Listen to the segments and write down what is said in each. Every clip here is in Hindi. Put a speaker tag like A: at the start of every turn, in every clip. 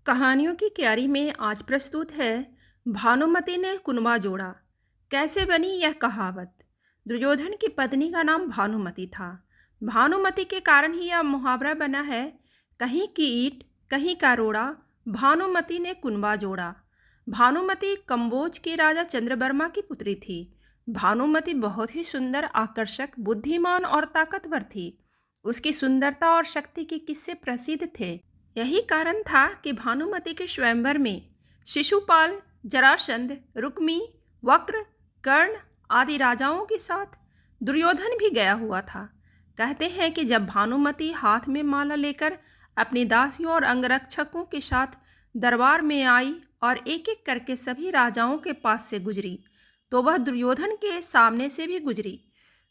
A: कहानियों की क्यारी में आज प्रस्तुत है भानुमति ने कुनबा जोड़ा। कैसे बनी यह कहावत। दुर्योधन की पत्नी का नाम भानुमति था। भानुमति के कारण ही यह मुहावरा बना है, कहीं की ईंट कहीं का रोड़ा, भानुमति ने कुनबा जोड़ा। भानुमति कंबोज के राजा चंद्रवर्मा की पुत्री थी। भानुमति बहुत ही सुंदर, आकर्षक, बुद्धिमान और ताकतवर थी। उसकी सुंदरता और शक्ति के किस्से प्रसिद्ध थे। यही कारण था कि भानुमति के स्वयंवर में शिशुपाल, जरासंध, रुक्मी, वक्र, कर्ण आदि राजाओं के साथ दुर्योधन भी गया हुआ था। कहते हैं कि जब भानुमति हाथ में माला लेकर अपनी दासियों और अंगरक्षकों के साथ दरबार में आई और एक एक करके सभी राजाओं के पास से गुजरी, तो वह दुर्योधन के सामने से भी गुजरी।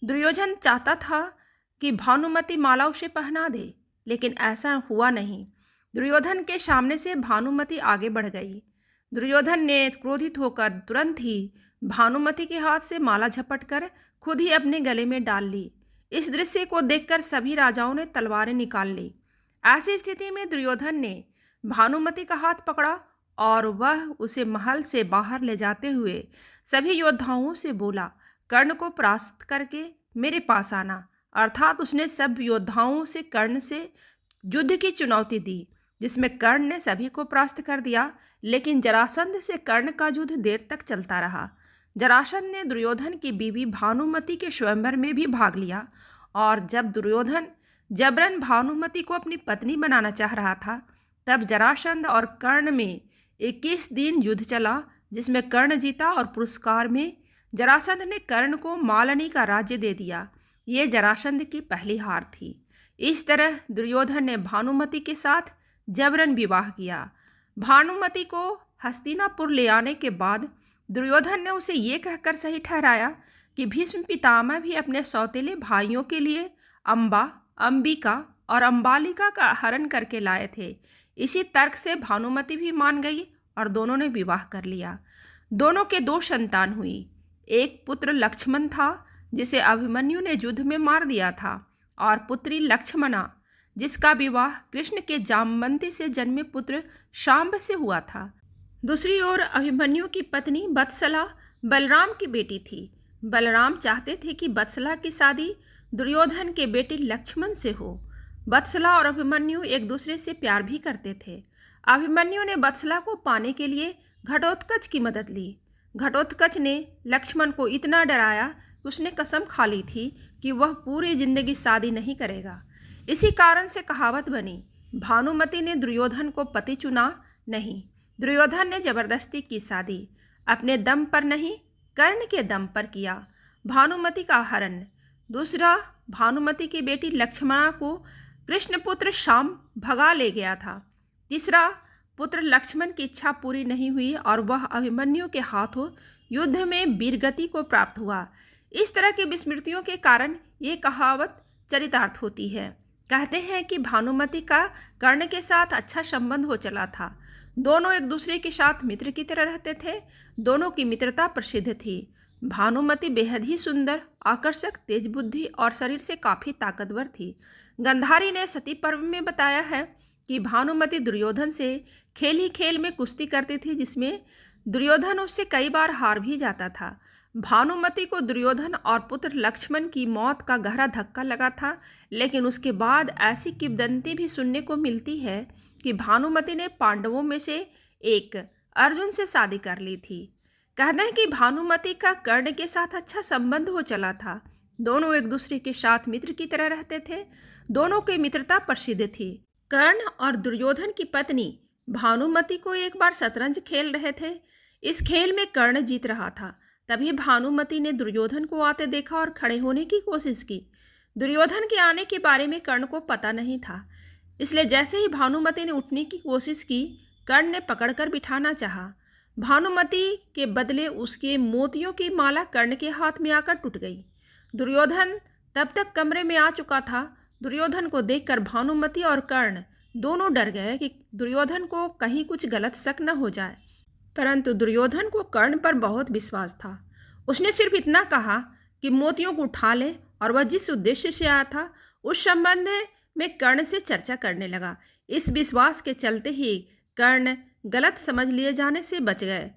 A: दुर्योधन चाहता था कि भानुमति माला उसे पहना दे, लेकिन ऐसा हुआ नहीं। दुर्योधन के सामने से भानुमति आगे बढ़ गई। दुर्योधन ने क्रोधित होकर तुरंत ही भानुमति के हाथ से माला झपटकर खुद ही अपने गले में डाल ली। इस दृश्य को देखकर सभी राजाओं ने तलवारें निकाल ली। ऐसी स्थिति में दुर्योधन ने भानुमति का हाथ पकड़ा और वह उसे महल से बाहर ले जाते हुए सभी योद्धाओं से बोला, कर्ण को परास्त करके मेरे पास आना। अर्थात उसने सब योद्धाओं से कर्ण से युद्ध की चुनौती दी, जिसमें कर्ण ने सभी को परास्त कर दिया। लेकिन जरासंध से कर्ण का युद्ध देर तक चलता रहा। जरासंध ने दुर्योधन की बीवी भानुमति के स्वयंवर में भी भाग लिया, और जब दुर्योधन जबरन भानुमति को अपनी पत्नी बनाना चाह रहा था, तब जरासंध और कर्ण में 21 दिन युद्ध चला, जिसमें कर्ण जीता और पुरस्कार में जरासंध ने कर्ण को मालनी का राज्य दे दिया। ये जरासंध की पहली हार थी। इस तरह दुर्योधन ने भानुमति के साथ जबरन विवाह किया। भानुमति को हस्तिनापुर ले आने के बाद दुर्योधन ने उसे ये कहकर सही ठहराया कि भीष्म पितामह भी अपने सौतेले भाइयों के लिए अंबा, अंबिका और अंबालिका का हरण करके लाए थे। इसी तर्क से भानुमति भी मान गई और दोनों ने विवाह कर लिया। दोनों के 2 संतान हुई। एक पुत्र लक्ष्मण था, जिसे अभिमन्यु ने युद्ध में मार दिया था, और पुत्री लक्ष्मणा, जिसका विवाह कृष्ण के जामवंती से जन्मे पुत्र शांब से हुआ था। दूसरी ओर अभिमन्यु की पत्नी वत्सला बलराम की बेटी थी। बलराम चाहते थे कि वत्सला की शादी दुर्योधन के बेटे लक्ष्मण से हो। वत्सला और अभिमन्यु एक दूसरे से प्यार भी करते थे। अभिमन्यु ने वत्सला को पाने के लिए घटोत्कच की मदद ली। घटोत्कच ने लक्ष्मण को इतना डराया कि उसने कसम खा ली थी कि वह पूरी जिंदगी शादी नहीं करेगा। इसी कारण से कहावत बनी, भानुमति ने दुर्योधन को पति चुना नहीं, दुर्योधन ने जबरदस्ती की शादी। अपने दम पर नहीं, कर्ण के दम पर किया। भानुमति का हरण। दूसरा, भानुमति की बेटी लक्ष्मणा को कृष्णपुत्र शाम भगा ले गया था। तीसरा, पुत्र लक्ष्मण की इच्छा पूरी नहीं हुई और वह अभिमन्यु के हाथों युद्ध में वीरगति को प्राप्त हुआ। इस तरह की विस्मृतियों के कारण ये कहावत चरितार्थ होती है। कहते हैं कि भानुमति का कर्ण के साथ अच्छा संबंध हो चला था। दोनों एक दूसरे के साथ मित्र की तरह रहते थे। दोनों की मित्रता प्रसिद्ध थी। भानुमति बेहद ही सुंदर, आकर्षक, तेज बुद्धि और शरीर से काफ़ी ताकतवर थी। गंधारी ने सती पर्व में बताया है कि भानुमति दुर्योधन से खेल ही खेल में कुश्ती करती थी, जिसमें दुर्योधन उससे कई बार हार भी जाता था। भानुमति को दुर्योधन और पुत्र लक्ष्मण की मौत का गहरा धक्का लगा था, लेकिन उसके बाद ऐसी किंवदंती भी सुनने को मिलती है कि भानुमति ने पांडवों में से एक अर्जुन से शादी कर ली थी। कहते हैं कि भानुमति का कर्ण के साथ अच्छा संबंध हो चला था। दोनों एक दूसरे के साथ मित्र की तरह रहते थे। दोनों की मित्रता प्रसिद्ध थी। कर्ण और दुर्योधन की पत्नी भानुमति को एक बार शतरंज खेल रहे थे। इस खेल में कर्ण जीत रहा था। तभी भानुमति ने दुर्योधन को आते देखा और खड़े होने की कोशिश की। दुर्योधन के आने के बारे में कर्ण को पता नहीं था, इसलिए जैसे ही भानुमति ने उठने की कोशिश की, कर्ण ने पकड़कर बिठाना चाहा। भानुमति के बदले उसके मोतियों की माला कर्ण के हाथ में आकर टूट गई। दुर्योधन तब तक कमरे में आ चुका था। दुर्योधन को देखकर भानुमति और कर्ण दोनों डर गए कि दुर्योधन को कहीं कुछ गलत शक न हो जाए। परंतु दुर्योधन को कर्ण पर बहुत विश्वास था। उसने सिर्फ इतना कहा कि मोतियों को उठा ले, और वह जिस उद्देश्य से आया था उस संबंध में कर्ण से चर्चा करने लगा। इस विश्वास के चलते ही कर्ण गलत समझ लिए जाने से बच गए